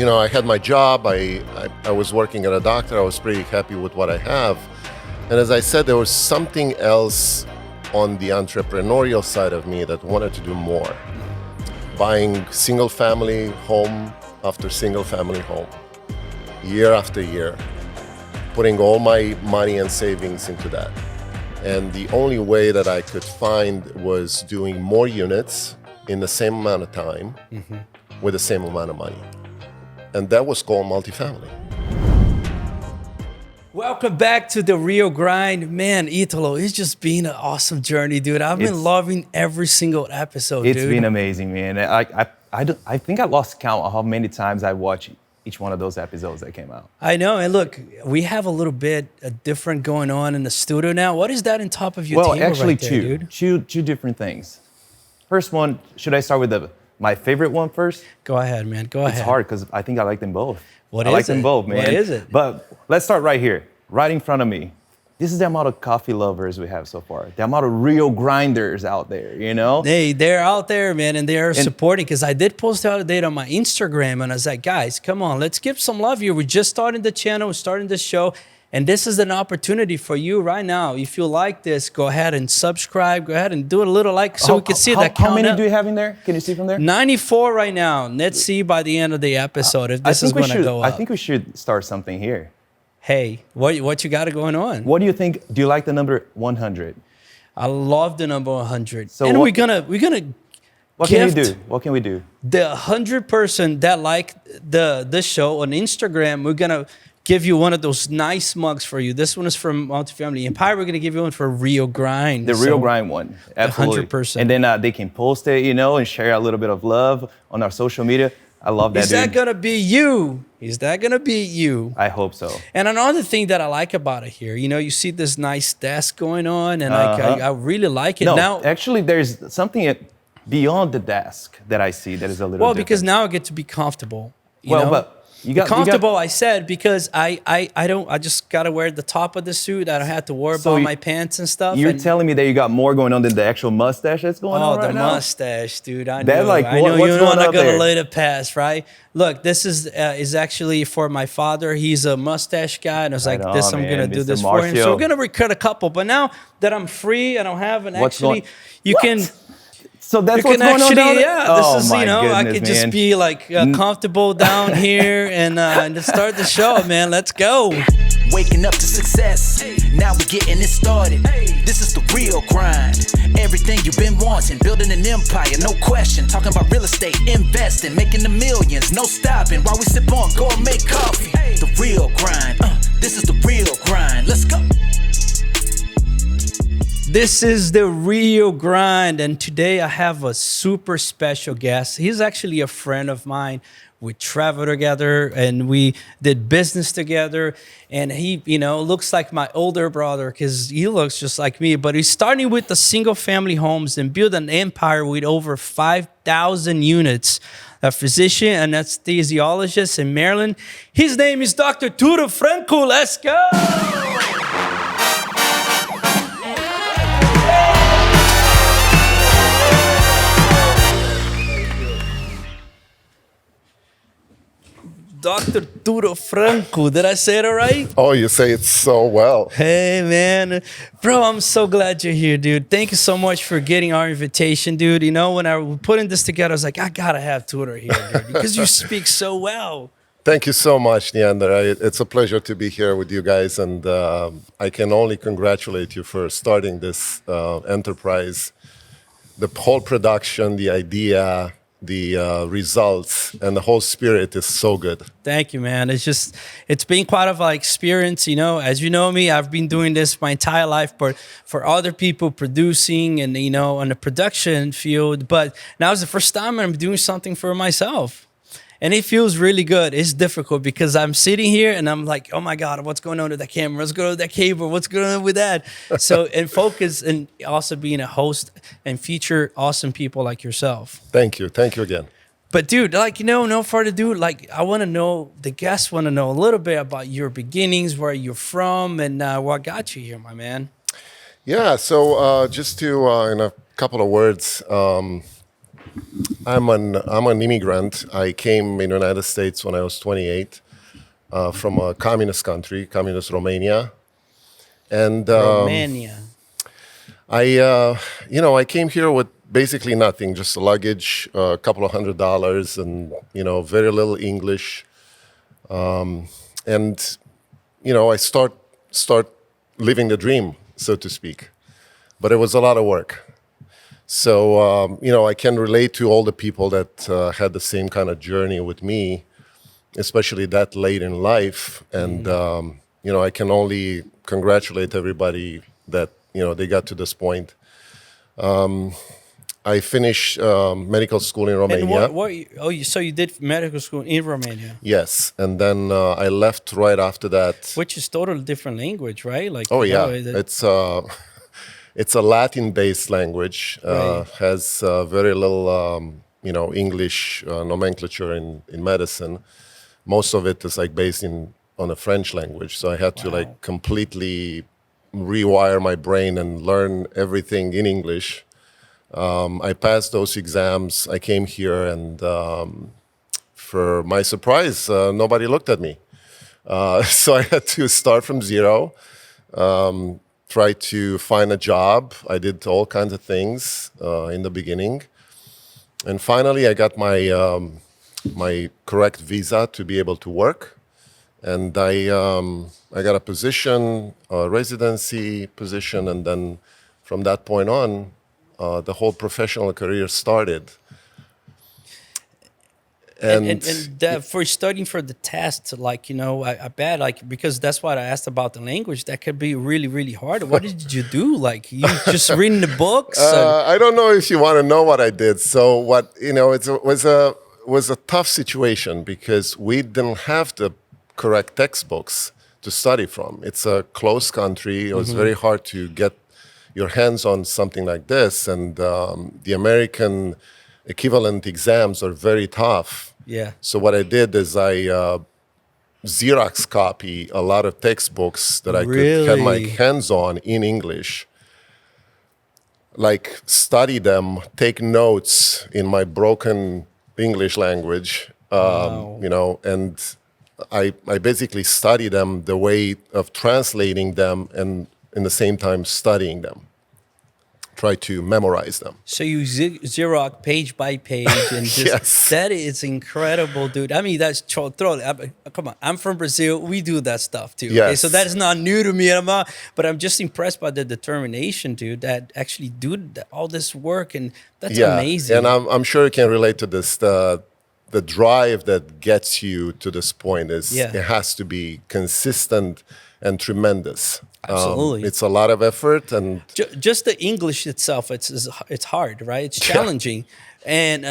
I had my job. I was working at a doctor. I was pretty happy with what I have. And as I said, there was something else on the entrepreneurial side of me that wanted to do more. Buying single family home after single family home, year after year, putting all my money and savings into that. And the only way that I could find was doing more units in the same amount of time with the same amount of money. And that was called multifamily. Welcome back to the Real Grind. Man, Italo, it's just been an awesome journey, dude. I've been loving every single episode, dude. It's been amazing, man. I think I lost count of how many times I watched each one of those episodes that came out. I know. And look, we have a little bit different going on in the studio now. What is that on top of your table actually, right there, dude? two different things. First one, should I start with my favorite one first? Go ahead, man. Go ahead. It's hard because I think I like them both. I like them both, man. What is it? But let's start right here, right in front of me. This is the amount of coffee lovers we have so far. The amount of real grinders out there, Hey, they're out there, man, and they are supporting. Because I did post out a date on my Instagram, and I was like, guys, come on, let's give some love here. We're just starting the channel, we're starting the show, and this is an opportunity for you right now. If you like this, go ahead and subscribe. Go ahead and do a little like so we can see that count. How many do you have in there? Can you see from there? 94 right now. Let's see by the end of the episode if this is going to go up. I think we should start something here. Hey, what you got going on? What do you think? Do you like the number 100? I love the number 100. So and what, we're gonna What can we do? What can we do? The 100 person that like this show on Instagram, we're gonna give you one of those nice mugs for you. This one is from Multifamily Empire. We're gonna give you one for Real Grind. The Real Grind one, absolutely. 100%. And then they can post it, and share a little bit of love on our social media. I love that, dude. Is that gonna be you? Is that gonna be you? I hope so. And another thing that I like about it here, you see this nice desk going on, and I really like it. No, now, actually, there's something beyond the desk that I see that is a little different. Because now I get to be comfortable. But you got comfortable. I said because I just gotta wear the top of the suit. I don't have to worry about my pants and stuff. You're telling me that you got more going on than the actual mustache that's going on right now? Oh, the mustache, dude. I know. I know you're not gonna let it pass, right? Look, this is actually for my father. He's a mustache guy, and I was like, I'm gonna do this for him. So we're gonna record a couple. But now that I'm free, I don't have an you can. So that's what's going on down there? Yeah, this is, I could just be like comfortable down here and to start the show, man. Let's go. Waking up to success. Now we're getting it started. This is the real grind. Everything you've been wanting, building an empire, no question. Talking about real estate, investing, making the millions, no stopping. While we sip on, go and make coffee. The real grind. This is the real grind. Let's go. This is the Real Grind, and today I have a super special guest. He's actually a friend of mine. We traveled together and we did business together, and he, looks like my older brother because he looks just like me, but he's starting with the single family homes and built an empire with over 5,000 units. A physician, an anesthesiologist in Maryland. His name is Dr. Tudor Francu. Let's go! Dr. Tudor Francu. Did I say it all right? Oh, you say it so well. Hey, man. Bro, I'm so glad you're here, dude. Thank you so much for getting our invitation, dude. When I was putting this together, I was like, I gotta have Tudor here, dude, because you speak so well. Thank you so much, Neander. It's a pleasure to be here with you guys, and I can only congratulate you for starting this enterprise. The whole production, the idea, the results, and the whole spirit is so good. Thank you, man. It's been quite of an experience. As you know me, I've been doing this my entire life, but for other people producing and, on the production field. But now is the first time I'm doing something for myself. And it feels really good. It's difficult because I'm sitting here and I'm like, oh my God, what's going on with that camera? What's going on with that cable? What's going on with that? So, and focus, and also being a host and feature awesome people like yourself. Thank you. Thank you again. But dude, no further ado, I want to know, the guests want to know a little bit about your beginnings, where you're from, and what got you here, my man. Yeah, so just to, in a couple of words, I'm an immigrant. I came in the United States when I was 28 from a communist country, communist Romania, and Romania. I came here with basically nothing, just a luggage, a couple of $100, and very little English, and I start living the dream, so to speak. But it was a lot of work. So, I can relate to all the people that had the same kind of journey with me, especially that late in life. And, I can only congratulate everybody that, they got to this point. I finished medical school in Romania. And so you did medical school in Romania, Yes. And then I left right after that. which is totally different language, right? Like, Oh, yeah. It's a Latin-based language. Right. Has very little, English nomenclature in medicine. Most of it is like based on a French language. So I had to like completely rewire my brain and learn everything in English. I passed those exams. I came here, and for my surprise, nobody looked at me. So I had to start from zero. Try to find a job. I did all kinds of things in the beginning, and finally I got my correct visa to be able to work, and I got a position, a residency position, and then from that point on, the whole professional career started. and for studying for the test, like I bet, like, because that's what I asked about the language. That could be really, really hard. What did you do? Like, you just reading the books? I don't know if you want to know what I did. So it was a tough situation because we didn't have the correct textbooks to study from. It's a closed country. It was very hard to get your hands on something like this, and the American equivalent exams are very tough. Yeah. So what I did is I Xerox copy a lot of textbooks that I could get my Really? hands on in English, like study them, take notes in my broken English language, and I basically study them the way of translating them and in the same time studying them. Try to memorize them. So you Xerox page by page and just Yes. that is incredible, dude. I mean, that's come on. I'm from Brazil. We do that stuff too. Okay? Yes. So that is not new to me. But I'm just impressed by the determination, dude, that actually do all this work, and that's amazing. And I'm sure you can relate to this. The drive that gets you to this point is it has to be consistent and tremendous. Absolutely. It's a lot of effort, and Just the English itself, it's hard, right? It's challenging, and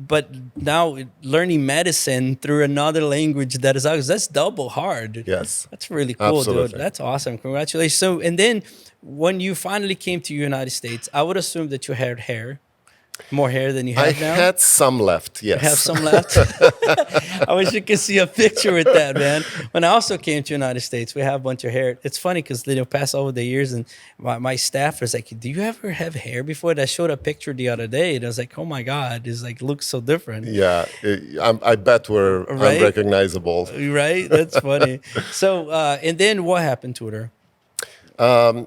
But now learning medicine through another language that's double hard. Yes. That's really cool, Absolutely. dude. That's awesome. Congratulations. So, and then when you finally came to the United States, I would assume that you had hair. More hair than you I have now? had some left. Yes. Have some left. I wish you could see a picture with that, man. When I also came to the United States, we have a bunch of hair. It's funny because they pass over the years, and my staff was like, "Do you ever have hair before?" And I showed a picture the other day, and I was like, "Oh my God, it's like looks so different." Yeah, I bet we're Right? unrecognizable. Right? That's funny. So, and then what happened to her?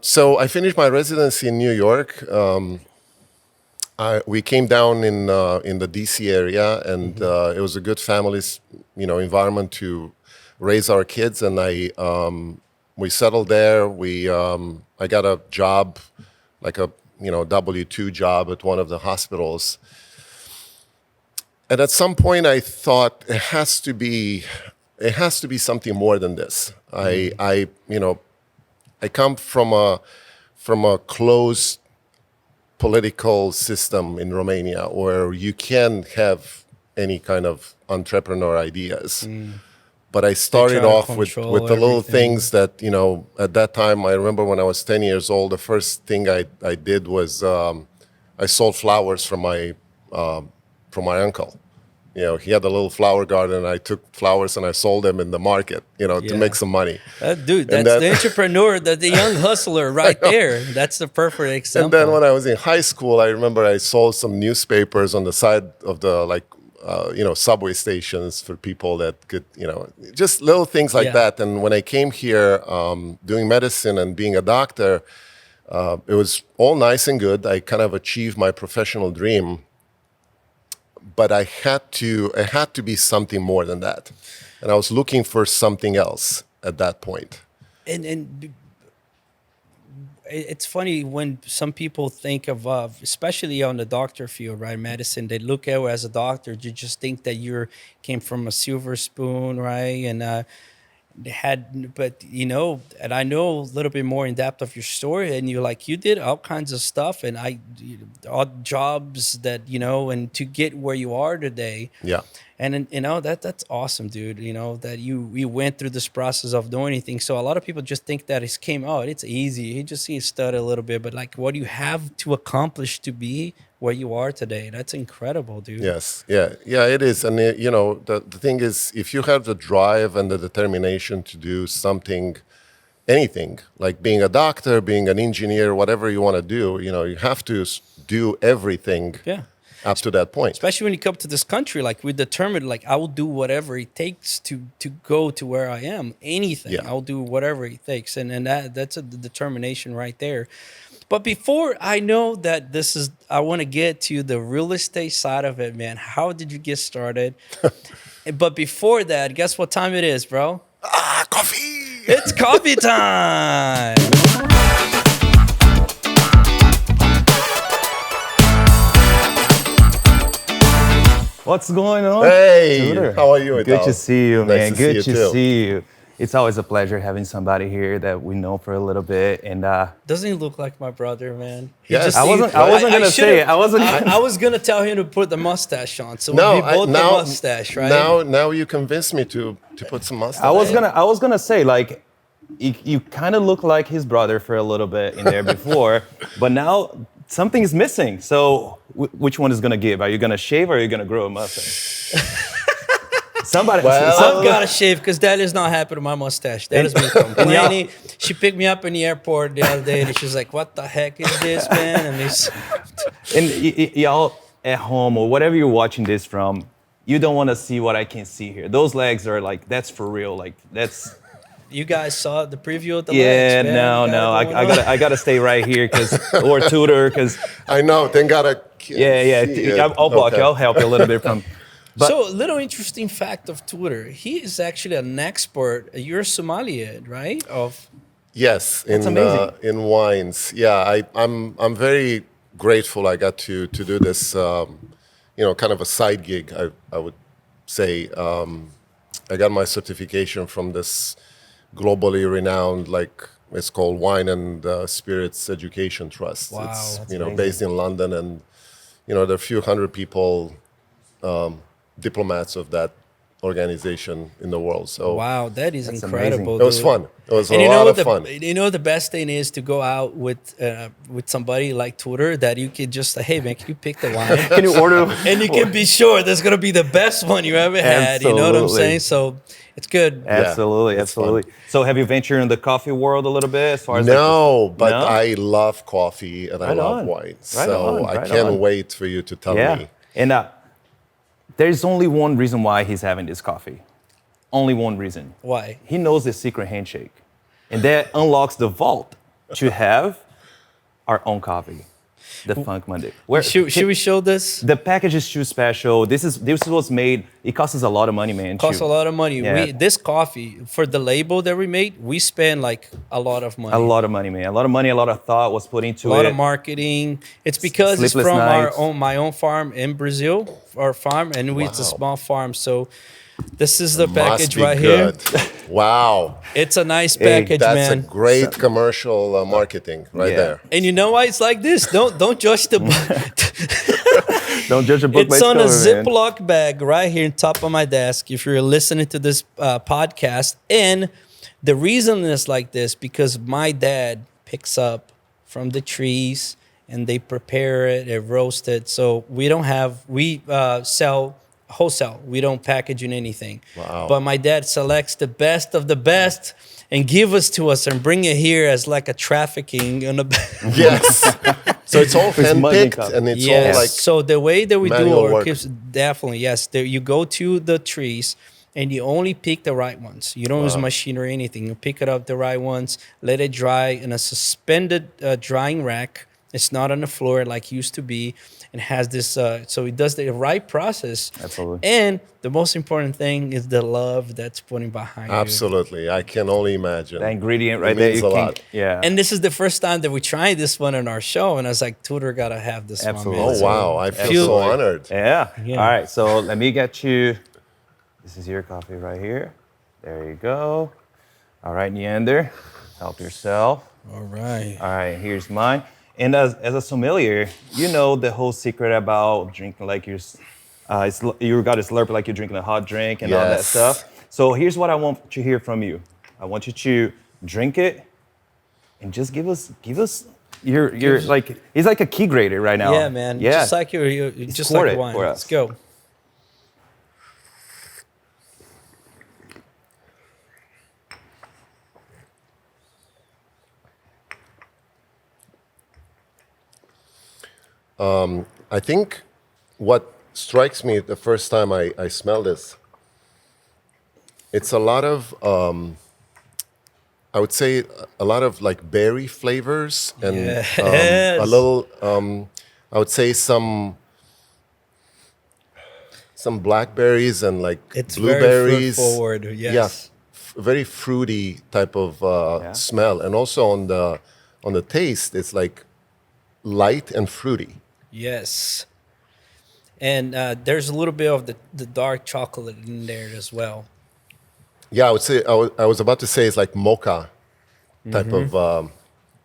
So I finished my residency in New York. We came down in the DC area, and it was a good family, environment to raise our kids. And we settled there. I got a job, like a W-2 job at one of the hospitals. And at some point, I thought it has to be something more than this. I come from a closed political system in Romania where you can't have any kind of entrepreneur ideas. But I started try to off with control the little everything. things that, at that time, I remember when I was 10 years old, the first thing I did was I sold flowers from my uncle. he had a little flower garden, and I took flowers and I sold them in the market, to Yeah. make some money. Dude, And that's the entrepreneur, the young hustler right there. That's the perfect example. And then when I was in high school, I remember I sold some newspapers on the side of the subway stations for people that could, just little things like Yeah. that. And when I came here doing medicine and being a doctor, it was all nice and good. I kind of achieved my professional dream, but I had to be something more than that, and I was looking for something else at that point. And it's funny when some people think of, especially on the doctor field, right? Medicine, they look at you as a doctor, you just think that came from a silver spoon, right? And they had, but and I know a little bit more in depth of your story, and you did all kinds of stuff, and odd jobs that, and to get where you are today. Yeah. And that's awesome, dude. That you went through this process of doing anything. So a lot of people just think that it's easy. He just needs to study a little bit, but like what you have to accomplish to be where you are today, that's incredible, dude. Yes. Yeah. It is. And the thing is, if you have the drive and the determination to do something, anything, like being a doctor, being an engineer, whatever you want to do, you have to do everything. Yeah. Up to that point. Especially when you come to this country, like we're determined, like I will do whatever it takes to go to where I am. Anything, Yeah. I'll do whatever it takes, and that's a determination right there. But before I know that I want to get to the real estate side of it, man. How did you get started? But before that, guess what time it is, bro? Coffee! It's coffee time. What's going on? Hey, Tudor? how are you, Good Ital? to see you, man. Nice to Good see you to too. see you. It's always a pleasure having somebody here that we know for a little bit. And Doesn't he look like my brother, man? He Yes. just I wasn't gonna should've- say it. I wasn't. I was gonna tell him to put the mustache on, so No, we both the mustache, right? Now you convinced me to put some mustache. I was gonna say like, you kind of look like his brother for a little bit in there before, but now something is missing. So which one is gonna give? Are you gonna shave or are you gonna grow a mustache? Somebody. I've got to shave because that is not happening to my mustache. That is me complaining. She picked me up in the airport the other day and she's like, "What the heck is this, man?" And y'all at home or whatever you're watching this from, you don't want to see what I can see here. Those legs are like, that's for real. Like that's. you guys saw the preview of the Yeah, legs, man. no. I gotta stay right here or Tudor because. I know. Then gotta. Yeah. I'll block you. I'll help you a little bit from. But, so a little interesting fact of Tudor. He is actually an expert. You're a sommelier, right? Yes, amazing. In wines. Yeah, I'm very grateful I got to do this, kind of a side gig. I would say I got my certification from this globally renowned, it's called Wine and Spirits Education Trust. Wow, It's that's based in London, and there are a few hundred people. Diplomats of that organization in the world. So wow, that is That's incredible. it was dude. fun. It was And a lot of fun. The best thing is to go out with somebody like Tudor that you could just say, "Hey man, can you pick the wine?" can you order? And you can be sure that's gonna be the best one you ever had. You know what I'm Absolutely. saying? So it's good. Absolutely, it's fun. absolutely. So have you ventured in the coffee world a little bit as far as No, but No? I love coffee and I Right love on. wine. Right So on, I right can't on. wait for you to tell Yeah, me. and there's only one reason why he's having this coffee. Only one reason. Why? He knows the secret handshake, and that unlocks the vault to have our own coffee, the Funk Monday. Should we show this? The package is too special. This was made. It costs us a lot of money, man. Costs a lot of money. Yeah. This coffee for the label that we made, we spend like a lot of money. A lot of money, man. A lot of money. A lot of thought was put into A lot it. of marketing. It's because it's Sleepless from nights. my own farm in Brazil, our farm, and it's a Wow. small farm. So this is the Must package be right good. here. Wow. It's a nice package, That's man. a great commercial marketing right Yeah. there. And you know why it's like this? Don't judge the. Don't judge a book by It's its on a cover, man. Ziploc bag right here on top of my desk. If you're listening to this podcast, and the reason it's like this because my dad picks up from the trees and they prepare it and roast it. So we sell wholesale. We don't package in anything. Wow. But my dad selects the best of the best and give us to us and bring it here as like a trafficking on the Yes. So it's all handpicked cup. and it's yes. all like So the way that we do manual our work. keeps, definitely, yes. There, you go to the trees and you only pick the right ones. You don't use machine or anything. You pick it up the right ones, let it dry in a suspended drying rack. It's not on the floor like it used to be. And has this, so it does the right process. Absolutely. And the most important thing is the love that's putting behind Absolutely. I can only imagine. The ingredient right It there. means You a can't- lot. Yeah. And this is the first time that we tried this one on our show. And I was like, Tudor gotta have this Absolutely. one, man. Oh, So wow. I feel feel- so honored. Yeah. Yeah. All right. So let me get you. This is your coffee right here. There you go. All right, Neander. Help yourself. All right. All right, here's mine. And as a sommelier, you know the whole secret about drinking like you got to slurp like you're drinking a hot drink and all that Yes. stuff. So here's what I want to hear from you. I want you to drink it and just give us your like he's like a key grader right now. Yeah, man. Yeah. Just like your just pour like it wine. for Let's us. go. I think what strikes me the first time I smell this, it's a lot of, I would say, a lot of like berry flavors and Yes. a little, I would say some blackberries and like It's blueberries. very fruit forward. Yes. Yeah, very fruity type of Yeah. smell, and also on the taste, it's like light and fruity. Yes. And there's a little bit of the dark chocolate in there as well. Yeah, I would say I was about to say it's like mocha type of.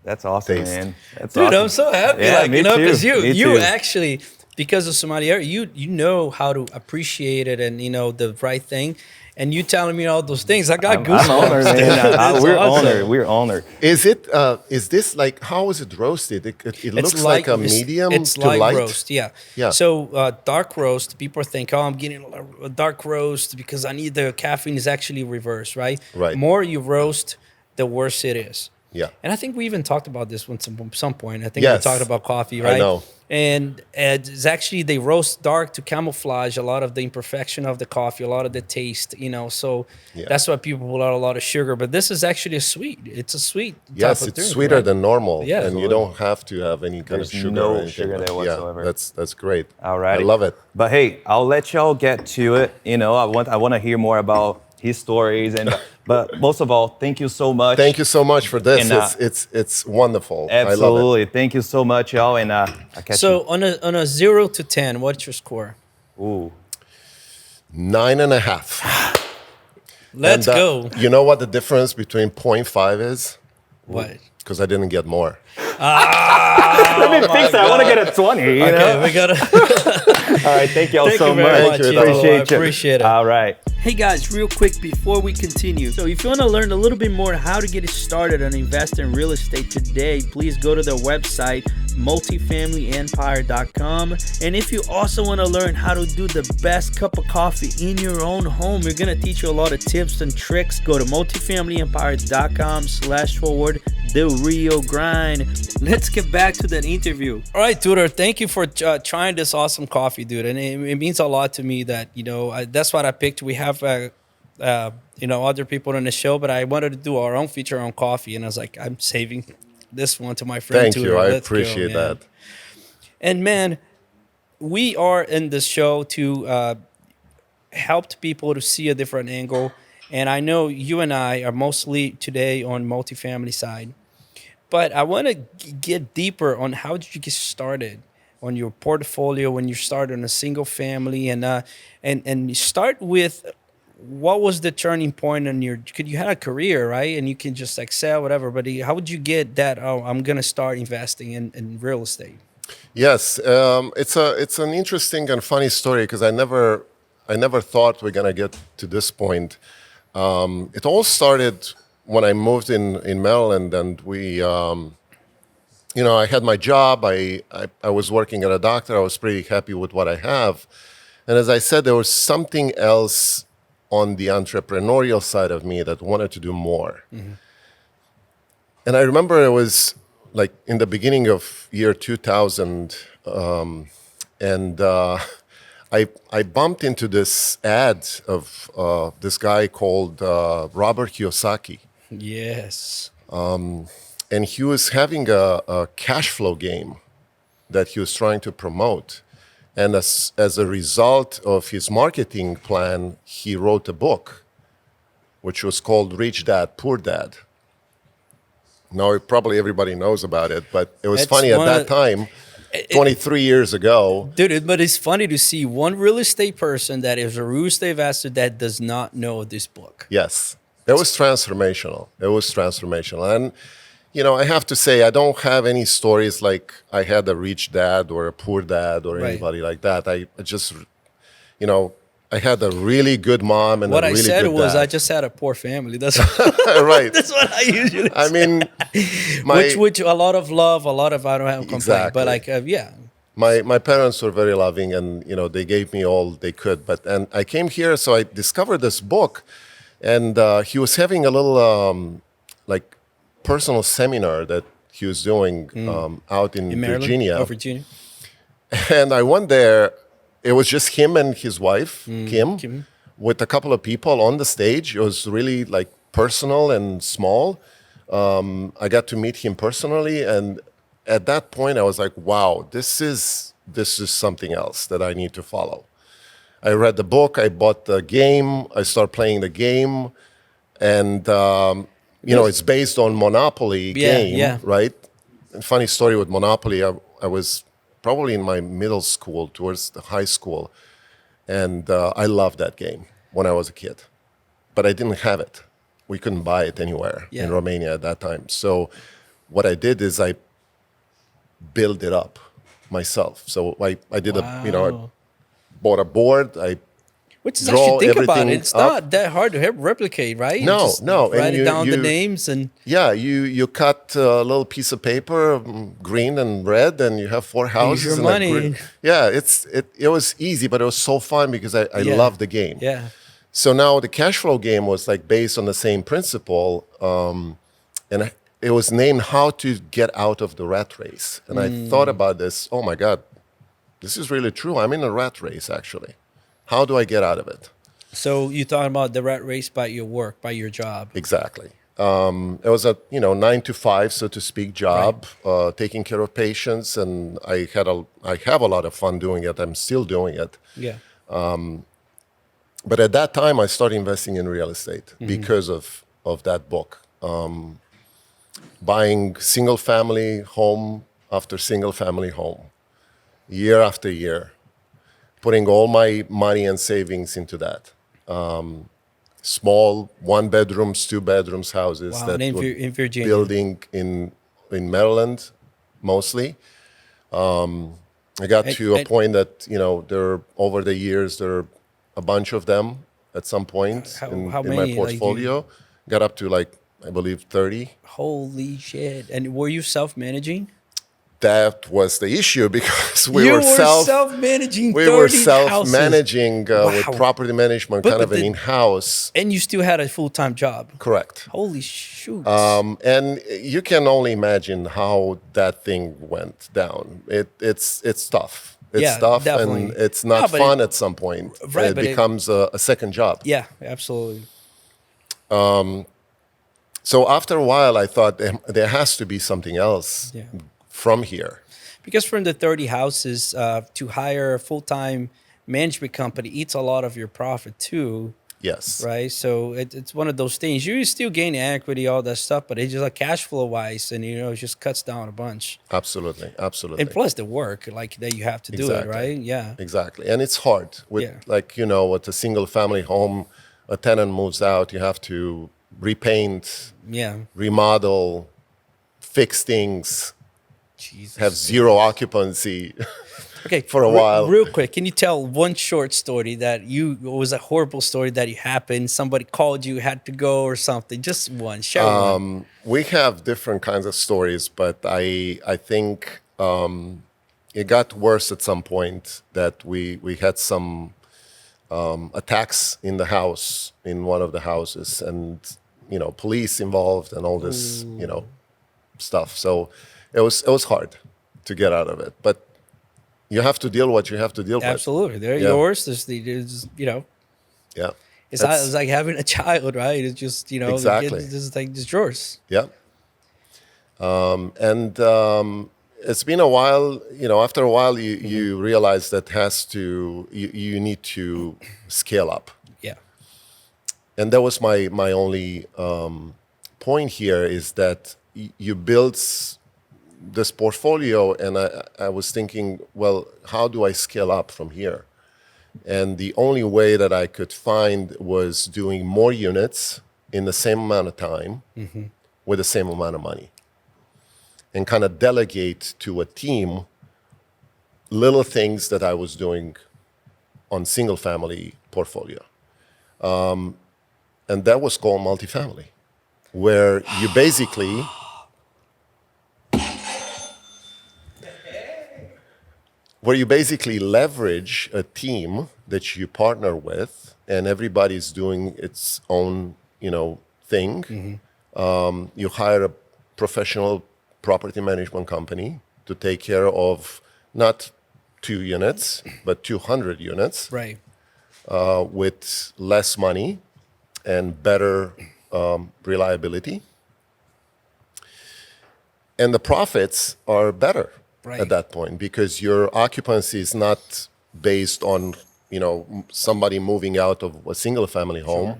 That's awesome, Taste. man. That's Dude, awesome. I'm so happy. Yeah, like, me you know, too. because Me you too. actually, because of sommelier, you know how to appreciate it and, you know, the right thing. And you telling me all those things, I got goosebumps. I'm honored, man. That's We're awesome. honored. We're honored. Is it? Is this like? How is it roasted? It looks like a medium It's to light light. roast, yeah. Yeah. So dark roast, people think, oh, I'm getting a dark roast because I need the caffeine. Is actually reverse, right? Right. More you roast, the worse it is. Yeah. And I think we even talked about this once some point. I think we Yes. talked about coffee, I right? know. And it's actually they roast dark to camouflage a lot of the imperfection of the coffee, a lot of the taste, you know. So Yeah. that's why people put out a lot of sugar. But this is actually a sweet. It's a sweet. Yes, type of it's drink, sweeter right? than normal, Yeah. and you don't have to have any kind There's of sugar. no or anything. sugar there whatsoever. Yeah, that's great. All right. I love it. But hey, I'll let y'all get to it. You know, I want to hear more about his stories, and but most of all, thank you so much. Thank you so much for this. And, It's wonderful. I love it. Absolutely. Thank you so much, y'all. And I catch So on a 0 to 10, what's your score? you. Ooh. 9.5. Let's And, go. You know what the difference between 0.5 is? What? Because I didn't get more. Let me fix that. I want to get a 20. You know? Okay, we gotta. All right. Thank y'all Thank so you very much. much. you. Appreciate you. Appreciate it. All right. Hey guys, real quick before we continue. So if you want to learn a little bit more how to get started on investing in real estate today, please go to their website, multifamilyempire.com. And if you also want to learn how to do the best cup of coffee in your own home, we're going to teach you a lot of tips and tricks. Go to multifamilyempire.com/the real grind. Let's get back to that interview. All right, Tudor, thank you for trying this awesome coffee, dude. And it means a lot to me that, you know, that's what I picked. We have, you know, other people on the show, but I wanted to do our own feature on coffee. And I was like, I'm saving this one to my friend Thank Tudor. you. I Let's go, appreciate man. that. And man, we are in this show to help people to see a different angle. And I know you and I are mostly today on multifamily side. But I want to get deeper on how did you get started on your portfolio when you started on a single family, and you start with what was the turning point in your? Because you had a career, right? And you can just excel, whatever. But how would you get that? Oh, I'm gonna start investing in real estate. Yes, it's an interesting and funny story because I never thought we're gonna get to this point. It all started when I moved in Maryland, and we, you know, I had my job. I was working at a doctor. I was pretty happy with what I have, And as I said, there was something else on the entrepreneurial side of me that wanted to do more. And I remember it was like in the beginning of year 2000, and I bumped into this ad of this guy called Robert Kiyosaki. Yes. And he was having a cash flow game that he was trying to promote. And as a result of his marketing plan, he wrote a book, which was called Rich Dad, Poor Dad. Now, probably everybody knows about it, but it was It's funny at one that of- time, 23 years ago. Dude, but it's funny to see one real estate person that is a real estate investor that does not know this book. Yes, it was transformational. It was transformational. And, you know, I have to say, I don't have any stories like I had a rich dad or a poor dad or Right. anybody like that. I just, you know, I had a really good mom and What a I really said good was dad. I just had a poor family. That's Right. that's what I usually I say. mean, which a lot of love, a lot of I don't have a complaint, Exactly. but like yeah, my parents were very loving, and you know they gave me all they could. And I came here, so I discovered this book, and he was having a little like personal seminar that he was doing out in in Maryland, Virginia. oh, Virginia. And I went there. It was just him and his wife, Kim, Kim. with a couple of people on the stage. It was really like personal and small. I got to meet him personally, and at that point, I was like, "Wow, this is something else that I need to follow." I read the book. I bought the game. I started playing the game, and you know, it's based on Monopoly game, yeah. right? And funny story with Monopoly. I was probably in my middle school, towards the high school, and I loved that game when I was a kid, but I didn't have it. We couldn't buy it anywhere Yeah. in Romania at that time. So what I did is I built it up myself. So I did you know, I Wow. bought a board. I Which is draw actually think about it. everything It's up. not that hard to replicate, right? No, Just no, and Write it you- down the you- names and Yeah, you cut a little piece of paper, green and red, and you have four houses. your and a money. grid. Yeah, it was easy, but it was so fun because I Yeah. loved the game. yeah. So now the cash flow game was like based on the same principle, and it was named "How to Get Out of the Rat Race." And I thought about this. Oh my God, this is really true. I'm in a rat race actually. How do I get out of it? So you're talking about the rat race by your work, by your job. Exactly. It was a 9 to 5, so to speak, job, taking care of patients, and I have a lot of fun doing it. I'm still doing it. Yeah. But at that time, I started investing in real estate because of that book. Buying single family home after single family home, year after year, putting all my money and savings into that. Small 1 bedrooms, 2 bedrooms houses Wow, that and were in Virginia. building in Maryland mostly. I got to a and- point that there over the years there are a bunch of them at some point How in many, my like, do you- portfolio. Got up to like I believe 30. Holy shit! And were you self-managing? That was the issue because we you were self-managing. we 30 were houses. self-managing with Wow. property management, But- kind but of an the- in-house. And you still had a full-time job. Correct. Holy shoot! And you can only imagine how that thing went down. It's tough. It's Yeah, tough, definitely. and it's not Yeah, but fun at some point. Right, It but it- becomes a second job. Yeah, absolutely. So after a while, I thought there has to be something else Yeah. from here. Because from the 30 houses, to hire a full-time management company eats a lot of your profit too, Yes. right? So it's one of those things. You still gain equity, all that stuff, but it's just like cash flow wise, and it just cuts down a bunch. Absolutely. Absolutely. And plus the work, like that you have to do it, Exactly. right? Yeah. Exactly. And it's hard with Yeah. with a single family home, a tenant moves out, you have to repaint, Yeah. remodel, fix things, Jesus. have zero occupancy. Okay, for a while. Real quick, can you tell one short story that was a horrible story that you happened? Somebody called you, had to go or something. Just one. Share one. We have different kinds of stories, but I think it got worse at some point that we had some attacks in the house, in one of the houses, and police involved and all this stuff. So it was hard to get out of it, but you have to deal what you have to deal with. Absolutely. They're Yeah. yours. There's, Yeah. it's like having a child, right? It's just, Exactly. it's yours. Yeah. And it's been a while, after a while you realize that you need to scale up. Yeah. And that was my only point here, is that you build this portfolio, and I was thinking, well, how do I scale up from here? And the only way that I could find was doing more units in the same amount of time with the same amount of money, and kind of delegate to a team little things that I was doing on single family portfolio. And that was called multifamily, where you basically leverage a team that you partner with, and everybody's doing its own, thing. You hire a professional property management company to take care of not 2 units, but 200 units, Right. with less money and better reliability. And the profits are better Right. at that point, because your occupancy is not based on somebody moving out of a single family home. Sure.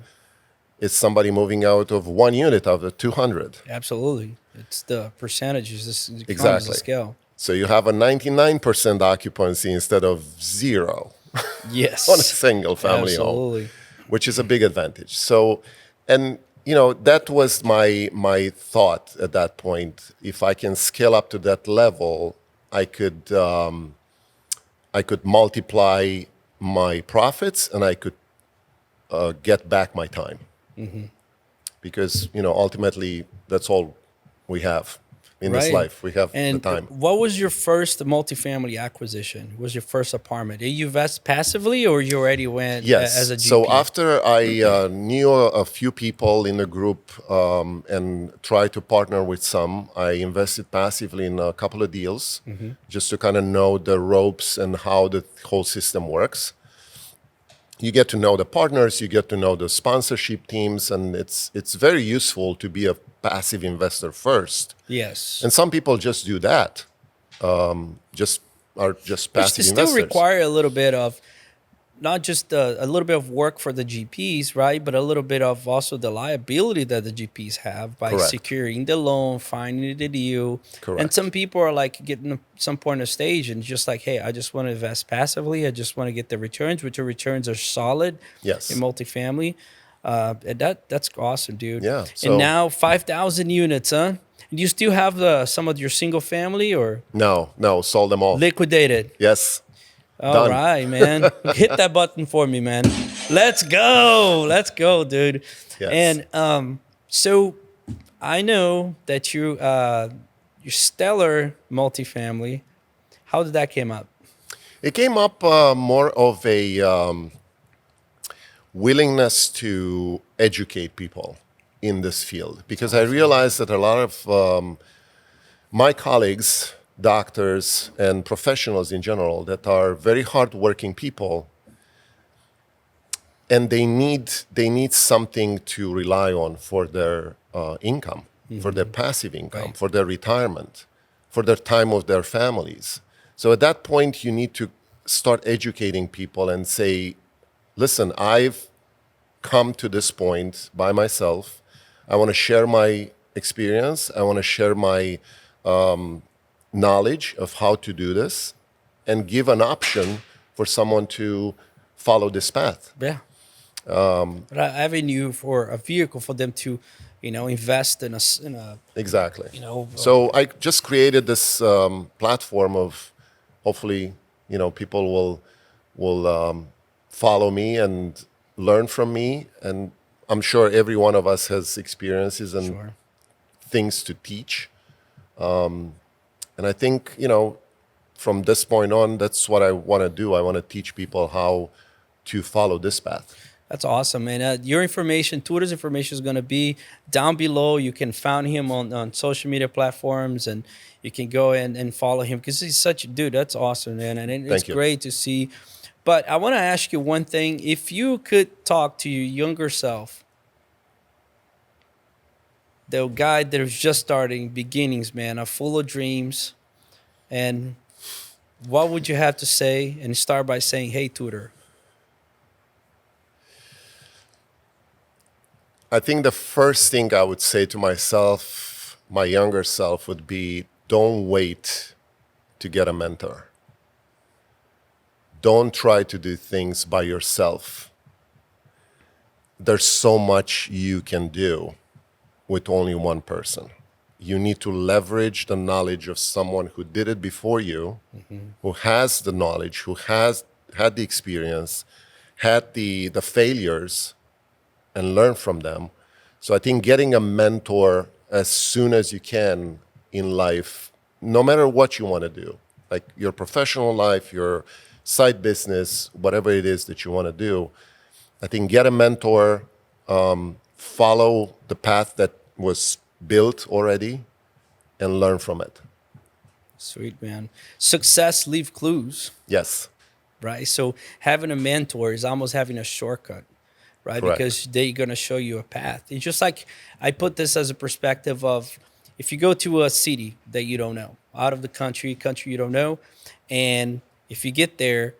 It's somebody moving out of 1 unit out of the 200. Absolutely. It's the percentages. This economies Exactly. of scale. So you have a 99% occupancy instead of 0 Yes. on a single family home, Absolutely. which is a big advantage. So, and that was my thought at that point. If I can scale up to that level, I could multiply my profits, and I could get back my time. Because ultimately that's all we have in this Right. life. We have And the time. what was your first multifamily acquisition? What was your first apartment? Did you invest passively, or you already went Yes. as a GP? So after I knew a few people in the group and tried to partner with some, I invested passively in a couple of deals just to kind of know the ropes and how the whole system works. You get to know the partners, you get to know the sponsorship teams, and it's very useful to be a passive investor first. Yes. And some people just do that, just Which passive still investors. require a little bit of, not just a little bit of work for the GPs, right? But a little bit of also the liability that the GPs have by Correct. securing the loan, finding the deal. Correct. And some people are like getting to some point of stage and just like, hey, I just want to invest passively. I just want to get the returns, which the returns are solid Yes. in multifamily. And that's awesome, dude. Yeah, so- and now 5,000 units, huh? Do you still have some of your single family, or No, sold them all. liquidated? Yes. All Done. right, man. Hit that button for me, man. Let's go, dude. Yes. And so I know that your stellar multifamily. How did that came up? It came up more of a willingness to educate people in this field, because I realized that a lot of my colleagues, doctors and professionals in general, that are very hardworking people, and they need something to rely on for their income, for their passive income, Right. for their retirement, for their time with their families. So at that point, you need to start educating people and say, listen, I've come to this point by myself. I want to share my experience. I want to share my knowledge of how to do this, and give an option for someone to follow this path. Yeah. But an avenue for a vehicle for them to, invest in a Exactly. know, So I just created this platform of, hopefully, people will follow me and learn from me, and I'm sure every one of us has experiences and things to teach. And I think, from this point on, that's what I want to do. I want to teach people how to follow this path. That's awesome, man. Your information, Tudor's information is going to be down below. You can find him on social media platforms, and you can go and follow him because he's such a dude. That's awesome, man. And it's great to see. But I want to ask you one thing. If you could talk to your younger self, the guy that was just starting, beginnings, man, are full of dreams, and what would you have to say? And start by saying, hey, Tudor. I think the first thing I would say to myself, my younger self, would be don't wait to get a mentor. Don't try to do things by yourself. There's so much you can do with only one person. You need to leverage the knowledge of someone who did it before you, who has the knowledge, who has had the experience, had the failures, and learn from them. So I think getting a mentor as soon as you can in life, no matter what you want to do, like your professional life, your side business, whatever it is that you want to do, I think get a mentor, follow the path that was built already, and learn from it. Sweet, man. Success leave clues. Yes. Right? So having a mentor is almost having a shortcut. Right? Correct. Because they're going to show you a path. It's just like I put this as a perspective of if you go to a city that you don't know, out of the country you don't know, and if you get there,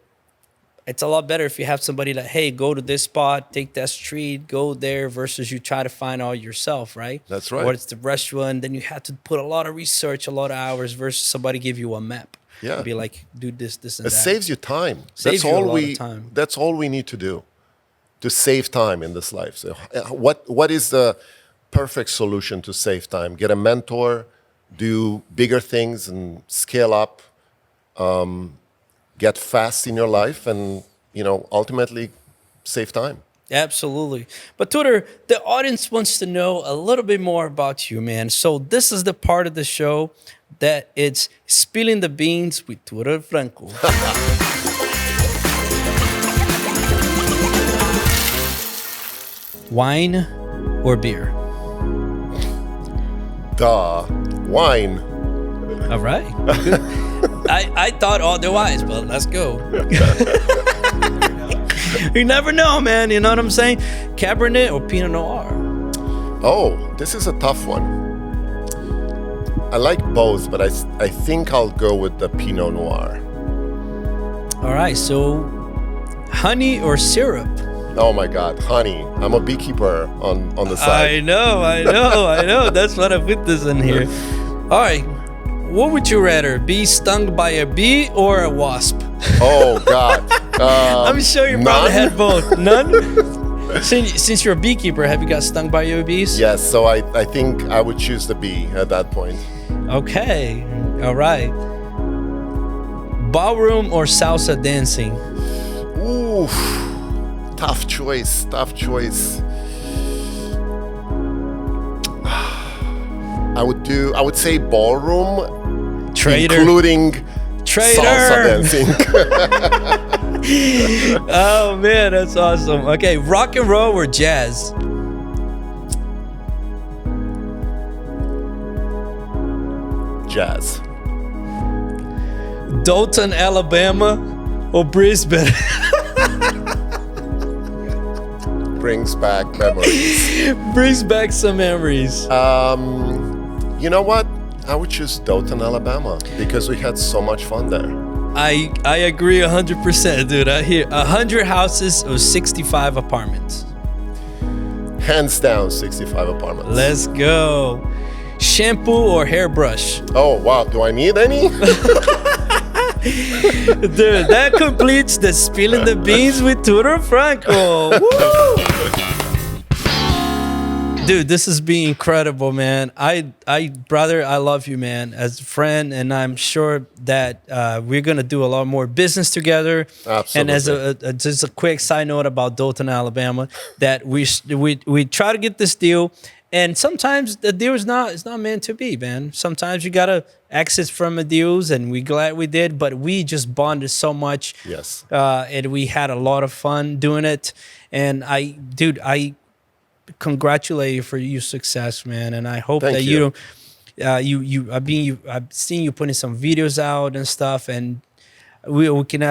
it's a lot better if you have somebody that, hey, go to this spot, take that street, go there, versus you try to find all yourself, right? That's right. Or it's the restaurant, then you have to put a lot of research, a lot of hours, versus somebody give you a map. Yeah. And be like, do this, and that. It saves you time. Saves you a lot of time. That's all we need to do to save time in this life. So what is the perfect solution to save time? Get a mentor, do bigger things and scale up, get fast in your life, and ultimately save time. Absolutely. But Tudor, the audience wants to know a little bit more about you, man. So this is the part of the show that it's spilling the beans with Tudor Francu. Wine or beer? Duh. Wine. All right. I thought otherwise, but let's go. You never know, man. You know what I'm saying? Cabernet or Pinot Noir? Oh, this is a tough one. I like both, but I think I'll go with the Pinot Noir. All right. So honey or syrup? Oh my God, honey. I'm a beekeeper on the side. I know. That's what I put this in here. All right. What would you rather, be stung by a bee or a wasp? Oh God. I'm sure you probably none? had both. None? Since you're a beekeeper, have you got stung by your bees? Yes, so I think I would choose the bee at that point. Okay. All right. Ballroom or salsa dancing? Ooh. Tough choice. I would say ballroom, Traitor. including Traitor. salsa dancing. Oh man, that's awesome. Okay, rock and roll or jazz? Jazz. Dothan, Alabama or Brisbane? Brings back memories. Brings back some memories. You know what? I would choose Dothan, Alabama, because we had so much fun there. I agree 100%, dude. I hear 100 houses or 65 apartments. Hands down, 65 apartments. Let's go. Shampoo or hairbrush? Oh, wow. Do I need any? Dude, that completes the spilling the beans with Tudor Francu. Woo! Dude, this has been incredible, man. Brother, I love you, man, as a friend, and I'm sure that we're gonna do a lot more business together. Absolutely. And as just a quick side note about Dothan, Alabama, that we try to get this deal, And sometimes the deal is not, it's not meant to be, man. Sometimes you gotta exit from the deals, and we glad we did. But we just bonded so much. Yes. And we had a lot of fun doing it. And I congratulate you for your success, man. And I hope Thank that you. I've seen you putting some videos out and stuff, and we can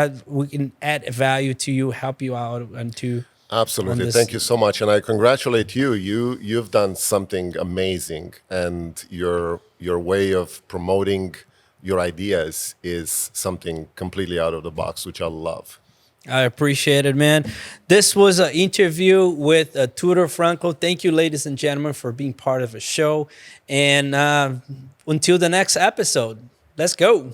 add value to you, help you out, and to. Absolutely. this- Thank you so much. And I congratulate you. You've done something amazing, and your way of promoting your ideas is something completely out of the box, which I love. I appreciate it, man. This was an interview with Tudor Francu. Thank you, ladies and gentlemen, for being part of the show. And until the next episode, let's go.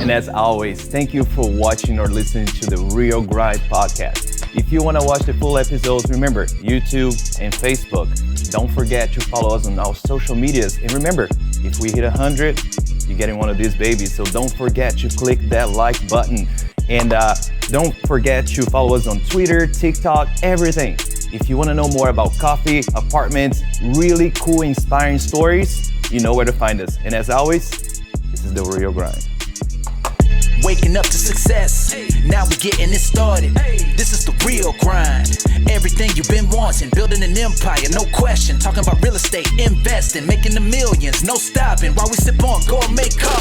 And as always, thank you for watching or listening to the Real Grind podcast. If you want to watch the full episodes, remember YouTube and Facebook. Don't forget to follow us on our social medias. And remember, if we hit 100, you're getting one of these babies. So don't forget to click that like button. And don't forget to follow us on Twitter, TikTok, everything. If you want to know more about coffee, apartments, really cool, inspiring stories, you know where to find us. And as always, this is the Real Grind. Waking up to success. Now we getting it started. This is the real grind. Everything you've been wanting, building an empire, no question. Talking about real estate, investing, making the millions, no stopping. While we sip on gourmet coffee.